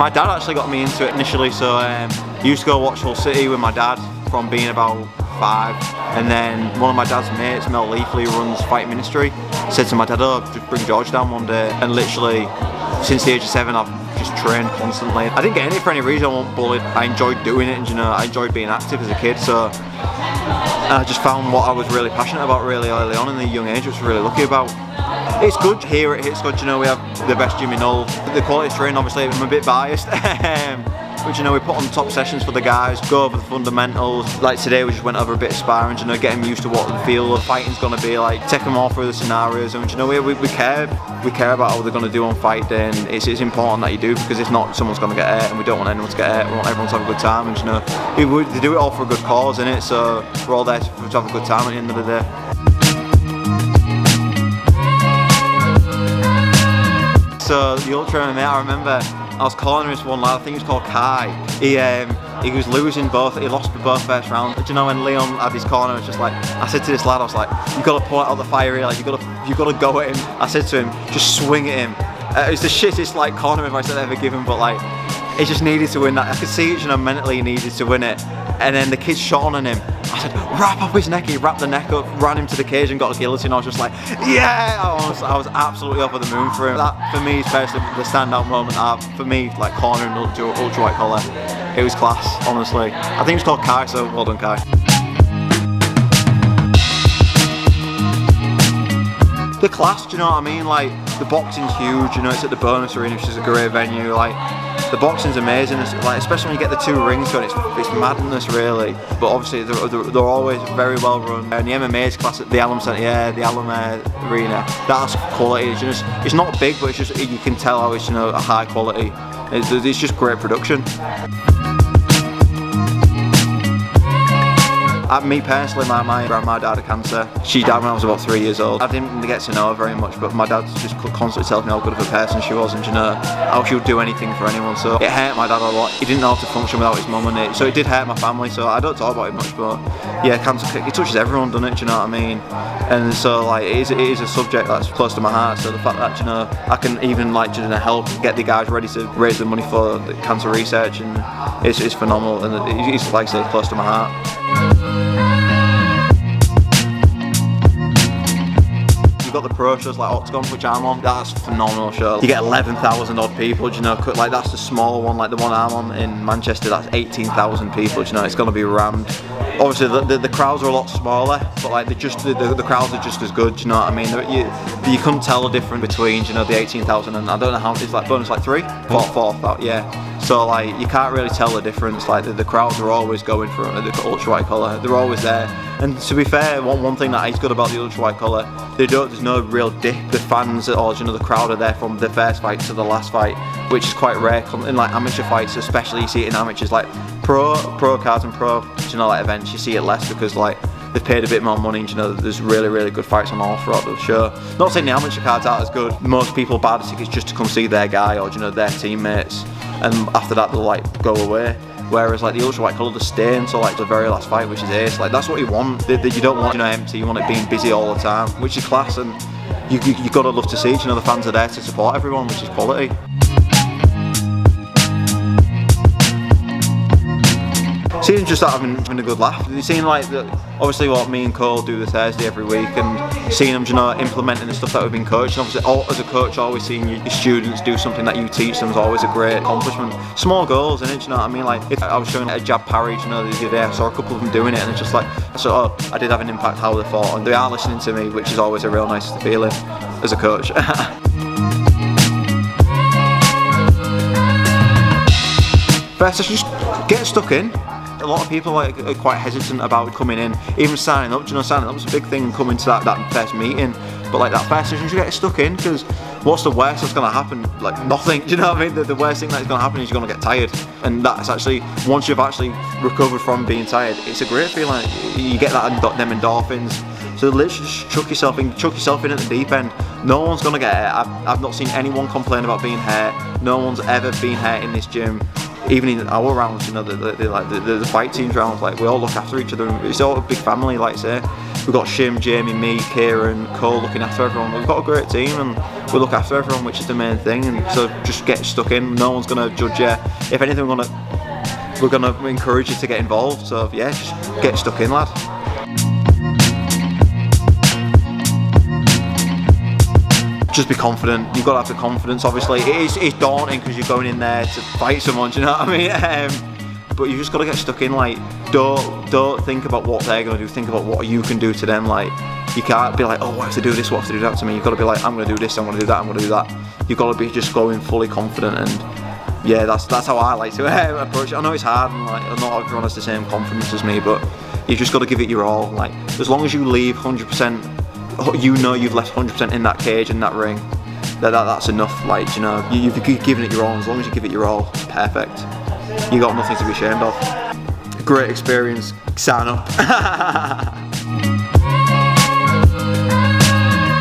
My dad actually got me into it initially, so I used to go watch Hull City with my dad from being about 5, and then one of my dad's mates, Mel Leafley, who runs Fight Ministry, said to my dad, oh, just bring George down one day, and literally since the age of 7 I've just trained constantly. I didn't get in it for any reason, I wasn't bullied, I enjoyed doing it, and you know, I enjoyed being active as a kid, so I just found what I was really passionate about really early on in the young age, which I was really lucky about. It's good here at Hitscotch, you know, we have the best gym in Hull. The quality of training, obviously I'm a bit biased, but you know, we put on top sessions for the guys, go over the fundamentals. Like today we just went over a bit of sparring, you know, get them used to what the feel of fighting's going to be like, take them all through the scenarios, and you know, we care about how they're going to do on fight day, and it's important that you do, because if not, someone's going to get hurt, and we don't want anyone to get hurt, we want everyone to have a good time, and you know, they do it all for a good cause, innit, so we're all there to have a good time at the end of the day. So the Ultra MMA, I remember I was cornering this one lad, I think he was called Kai. He was losing both, he lost both first rounds. Do you know when Leon had his corner, I was just like, I said to this lad, I was like, you got to pull out the fire here, like you got to go at him. I said to him, just swing at him. It's the shittest like corner advice I've ever given, but like, he just needed to win that. I could see it, you know, mentally he needed to win it. And then the kids shot on him. I said, wrap up his neck. He wrapped the neck up, ran him to the cage and got a guillotine. I was just like, yeah! I was absolutely over the moon for him. That, for me, is personally the standout moment. For me, like cornering ultra white collar, it was class, honestly. I think it's called Kai, so well done, Kai. The class, do you know what I mean? Like, the boxing's huge, you know, it's at the Bonus Arena, which is a great venue. Like, the boxing's amazing, like, especially when you get the 2 rings going, it's madness really. But obviously they're always very well run. And the MMA's class at the Alum Centre, yeah, the Alum Arena, that's quality. It's not big, but it's just, you can tell how it's, you know, a high quality. It's just great production. Me personally, my grandma died of cancer. She died when I was about 3 years old. I didn't get to know her very much, but my dad just constantly tells me how good of a person she was, and you know, how she would do anything for anyone. So it hurt my dad a lot. He didn't know how to function without his mum, and so it did hurt my family. So I don't talk about it much, but yeah, cancer, it touches everyone, doesn't it? Do you know what I mean? And so like, it is a subject that's close to my heart. So the fact that, you know, I can even like, you know, help get the guys ready to raise the money for the cancer research, and it's phenomenal, and it's, like I say, close to my heart. You've got the pro shows like Octagon, which I'm on. That's a phenomenal show. You get 11,000 odd people, you know, like that's the small one, like the one I'm on in Manchester, that's 18,000 people, you know, it's going to be rammed. Obviously the crowds are a lot smaller, but like the crowds are just as good, you know what I mean? You couldn't tell the difference between, you know, the 18,000 and I don't know how it's like bonus, like 3? 4, yeah. So like, you can't really tell the difference. Like the crowds are always going for the ultra white collar. They're always there. And to be fair, one thing that is good about the ultra white collar, there's no real dip. The fans, or you know, the crowd are there from the first fight to the last fight, which is quite rare in like amateur fights, especially. You see it in amateurs, like pro cards and pro, you know, like events. You see it less because like they've paid a bit more money. And, you know, there's really good fights on all throughout the show. Not saying the amateur cards aren't as good. Most people buy the tickets just to come see their guy or, you know, their teammates, and after that they'll like go away. Whereas like the ultra white collar, they stay until like the very last fight, which is ace. Like that's what you want. You don't want, you know, empty. You want it being busy all the time, which is class. And you gotta love to see it. You know, the fans are there to support everyone, which is quality. Seeing just that having a good laugh. You've seen like obviously what me and Cole do the Thursday every week, and seeing them, you know, implementing the stuff that we've been coaching. Obviously, as a coach, always seeing your students do something that you teach them is always a great accomplishment. Small goals, innit? You know what I mean? Like if I was showing a jab parry, you know, the other day I saw a couple of them doing it, and it's just like, so I did have an impact how they fought, and they are listening to me, which is always a real nice feeling as a coach. First, just get stuck in. A lot of people are quite hesitant about coming in, even signing up. You know, signing up was a big thing coming to that first meeting. But like that first session, you get stuck in, because what's the worst that's going to happen? Like nothing. Do you know what I mean? The worst thing that's going to happen is you're going to get tired, and that's actually, once you've actually recovered from being tired, it's a great feeling. You get them endorphins. So literally just chuck yourself in at the deep end. No one's going to get hurt. I've not seen anyone complain about being hurt. No one's ever been hurt in this gym. even in our rounds, you know, the fight teams rounds, like we all look after each other. It's all a big family, like say. We've got Shim, Jamie, me, Kieran, Cole looking after everyone. We've got a great team and we look after everyone, which is the main thing. And so just get stuck in. No one's gonna judge you. If anything, we're gonna encourage you to get involved. So yeah, just get stuck in, lad. Just be confident. You've got to have the confidence. Obviously, it's daunting because you're going in there to fight someone. Do you know what I mean? But you just got to get stuck in. Like, don't think about what they're gonna do. Think about what you can do to them. Like, you can't be like, oh, I have to do this, what I have to do that to me. You've got to be like, I'm gonna do this, I'm gonna do that, I'm gonna do that. You've got to be just going fully confident, and yeah, that's how I like to approach it. I know it's hard, and like not everyone has the same confidence as me, but you just got to give it your all. Like, as long as you leave 100%, you know you've left 100% in that cage, in that ring. That's enough. Like, you know, you've given it your all. As long as you give it your all, it's perfect. You got nothing to be ashamed of. Great experience. Sign up.